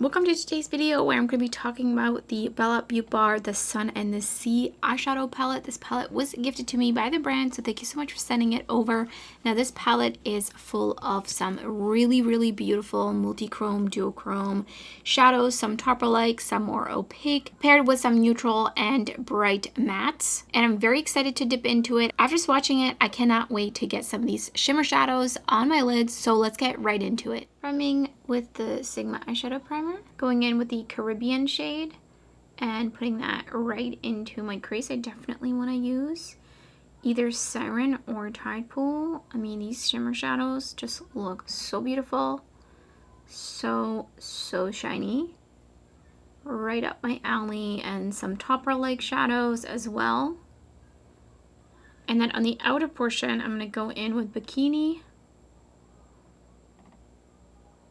Welcome to today's video where I'm going to be talking about the Beaute Bar, the Sun and the Sea eyeshadow palette. This palette was gifted to me by the brand, so thank you so much for sending it over. Now this palette is full of some really beautiful multi-chrome, duochrome shadows, some topper-like, some more opaque, paired with some neutral and bright mattes. And I'm very excited to dip into it. After swatching it, I cannot wait to get some of these shimmer shadows on my lids, so let's get right into it. Priming with the Sigma eyeshadow primer, going in with the Caribbean shade and putting that right into my crease. I definitely want to use either Siren or Tide Pool. I mean, these shimmer shadows just look so beautiful, so shiny, right up my alley, and some topper-like shadows as well. And then on the outer portion, I'm going to go in with Bikini.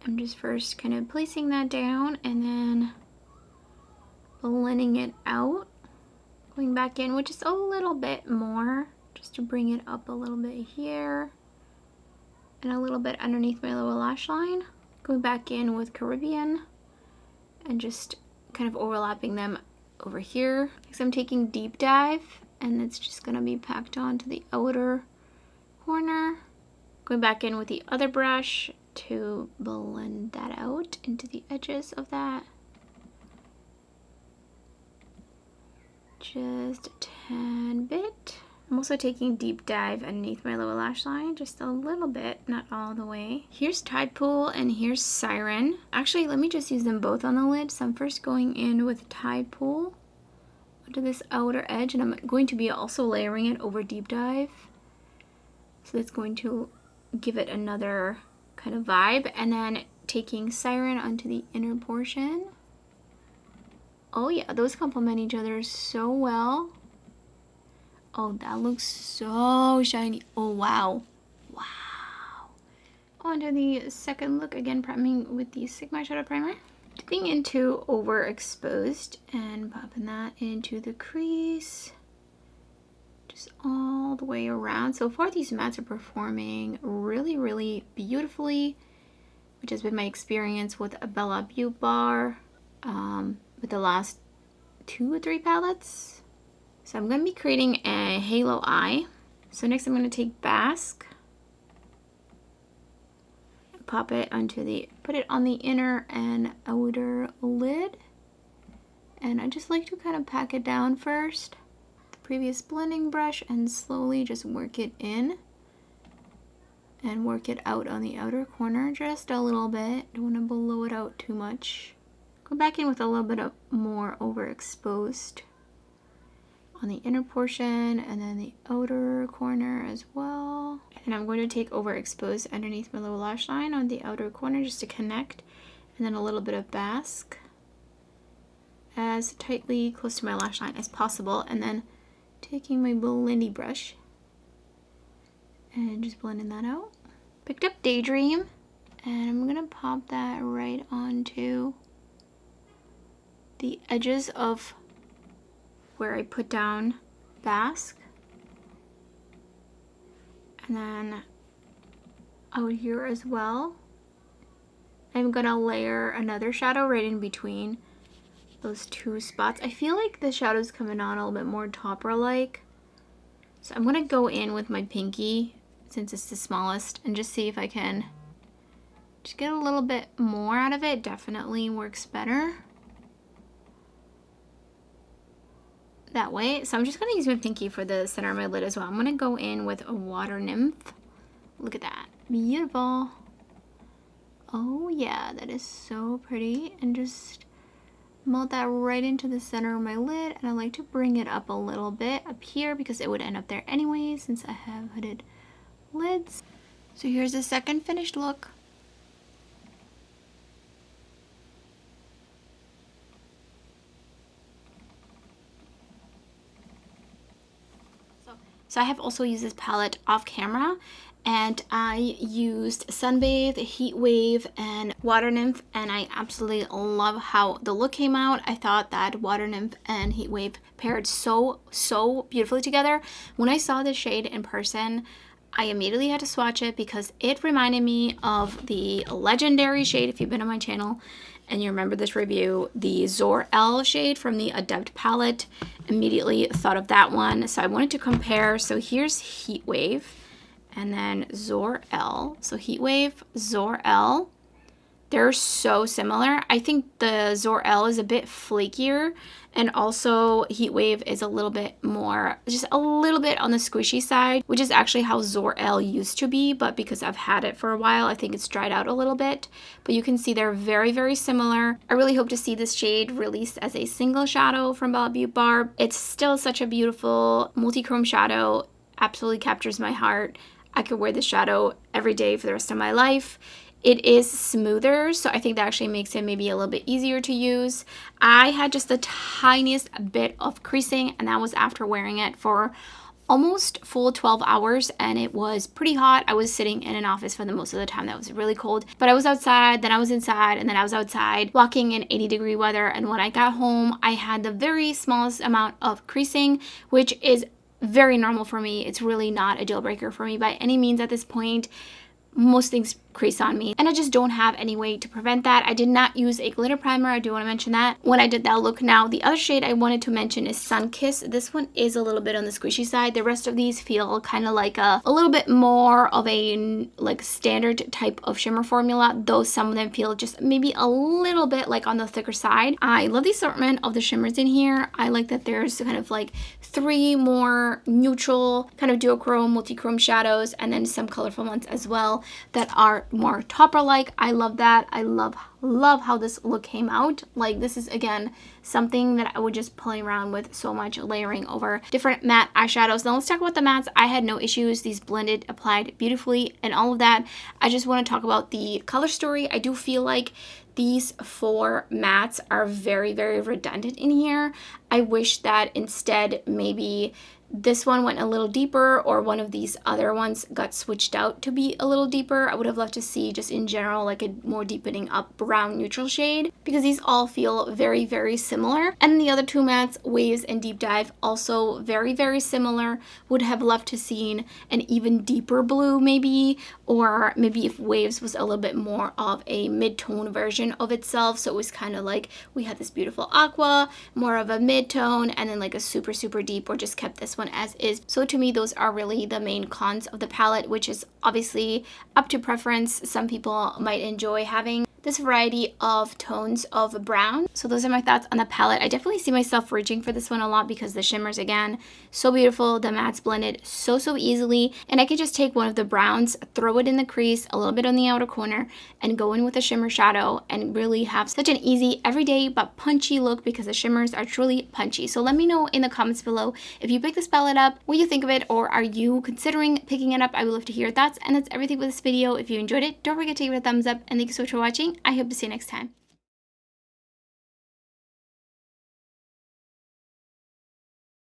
I'm just first kind of placing that down and then blending it out. Going back in with just a little bit more, just to bring it up a little bit here. And a little bit underneath my lower lash line. Going back in with Caribbean and just kind of overlapping them over here. Next I'm taking Deep Dive and it's just going to be packed onto the outer corner. Going back in with the other brush to blend that out into the edges of that. Just a tad bit. I'm also taking Deep Dive underneath my lower lash line, just a little bit, not all the way. Here's Tide Pool and here's Siren. Actually, let me just use them both on the lid. So I'm first going in with Tide Pool onto this outer edge, and I'm going to be also layering it over Deep Dive. So that's going to give it another kind of vibe, and then taking Siren onto the inner portion. Oh yeah, those complement each other so well. Oh, that looks so shiny. Oh wow, wow. Onto the second look, again priming with the Sigma eyeshadow primer. Dipping into Overexposed and popping that into the crease. Just all the way around. So far these mattes are performing really beautifully, which has been my experience with a Beaute Bar with the last 2 or 3 palettes. So I'm going to be creating a halo eye. So next I'm going to take Basque and pop it onto put it on the inner and outer lid, and I just like to kind of pack it down first. Previous blending brush and slowly just work it in and work it out on the outer corner just a little bit. Don't want to blow it out too much. Go back in with a little bit of more Overexposed on the inner portion and then the outer corner as well. And I'm going to take Overexposed underneath my lower lash line on the outer corner just to connect, and then a little bit of Basque as tightly close to my lash line as possible, and then taking my blendy brush and just blending that out. Picked up Daydream and I'm gonna pop that right onto the edges of where I put down Basque, and then out here as well. I'm gonna layer another shadow right in between those 2 spots. I feel like the shadow's coming on a little bit more topper-like. So I'm gonna go in with my pinky, since it's the smallest, and just see if I can just get a little bit more out of it. Definitely works better that way. So I'm just gonna use my pinky for the center of my lid as well. I'm gonna go in with a Water Nymph. Look at that, beautiful. Oh yeah, that is so pretty. And just melt that right into the center of my lid, and I like to bring it up a little bit up here because it would end up there anyway since I have hooded lids. So here's the second finished look. So I have also used this palette off camera, and I used Sunbathe, Heat Wave, and Water Nymph, and I absolutely love how the look came out. I thought that Water Nymph and Heat Wave paired so beautifully together. When I saw this shade in person, I immediately had to swatch it because it reminded me of the legendary shade, if you've been on my channel, and you remember this review, the Zor-El shade from the Adept palette. Immediately thought of that one, so I wanted to compare. So here's Heatwave, and then Zor-El. So Heatwave, Zor-El. They're so similar. I think the Zor-El is a bit flakier, and also Heatwave is a little bit more, just a little bit on the squishy side, which is actually how Zor-El used to be, but because I've had it for a while, I think it's dried out a little bit. But you can see they're very, very similar. I really hope to see this shade released as a single shadow from Beaute Barb. It's still such a beautiful multi-chrome shadow. Absolutely captures my heart. I could wear this shadow every day for the rest of my life. It is smoother, so I think that actually makes it maybe a little bit easier to use. I had just the tiniest bit of creasing, and that was after wearing it for almost full 12 hours, and it was pretty hot. I was sitting in an office for the most of the time. That was really cold, but I was outside, then I was inside, and then I was outside walking in 80-degree weather, and when I got home, I had the very smallest amount of creasing, which is very normal for me. It's really not a deal breaker for me by any means at this point. Most things crease on me, and I just don't have any way to prevent that. I did not use a glitter primer. I do want to mention that when I did that look. Now, the other shade I wanted to mention is Sunkissed. This one is a little bit on the squishy side. The rest of these feel kind of like a little bit more of a like standard type of shimmer formula, though some of them feel just maybe a little bit like on the thicker side. I love the assortment of the shimmers in here. I like that there's kind of like 3 more neutral kind of duochrome, multi-chrome shadows, and then some colorful ones as well that are more topper-like. I love that. I love how this look came out. Like, this is again something that I would just play around with so much, layering over different matte eyeshadows. Now let's talk about the mattes. I had no issues. These blended, applied beautifully, and all of that. I just want to talk about the color story. I do feel like these 4 mattes are very, very redundant in here. I wish that instead maybe this one went a little deeper, or one of these other ones got switched out to be a little deeper. I would have loved to see just in general like a more deepening up brown neutral shade, because these all feel very, very similar. And the other 2 mattes, Waves and Deep Dive, also very, very similar. Would have loved to seen an even deeper blue maybe, or maybe if Waves was a little bit more of a mid-tone version of itself, so it was kind of like we had this beautiful aqua, more of a mid-tone, and then like a super, super deep, or just kept this one as is. So to me, those are really the main cons of the palette, which is obviously up to preference. Some people might enjoy having this variety of tones of brown. So those are my thoughts on the palette. I definitely see myself reaching for this one a lot because the shimmers, again, so beautiful. The mattes blended so easily, and I could just take one of the browns, throw it in the crease, a little bit on the outer corner, and go in with a shimmer shadow and really have such an easy, everyday but punchy look, because the shimmers are truly punchy. So let me know in the comments below if you picked this palette up, what you think of it, or are you considering picking it up? I would love to hear your thoughts. And that's everything with this video. If you enjoyed it, don't forget to give it a thumbs up, and thank you so much for watching. I hope to see you next time.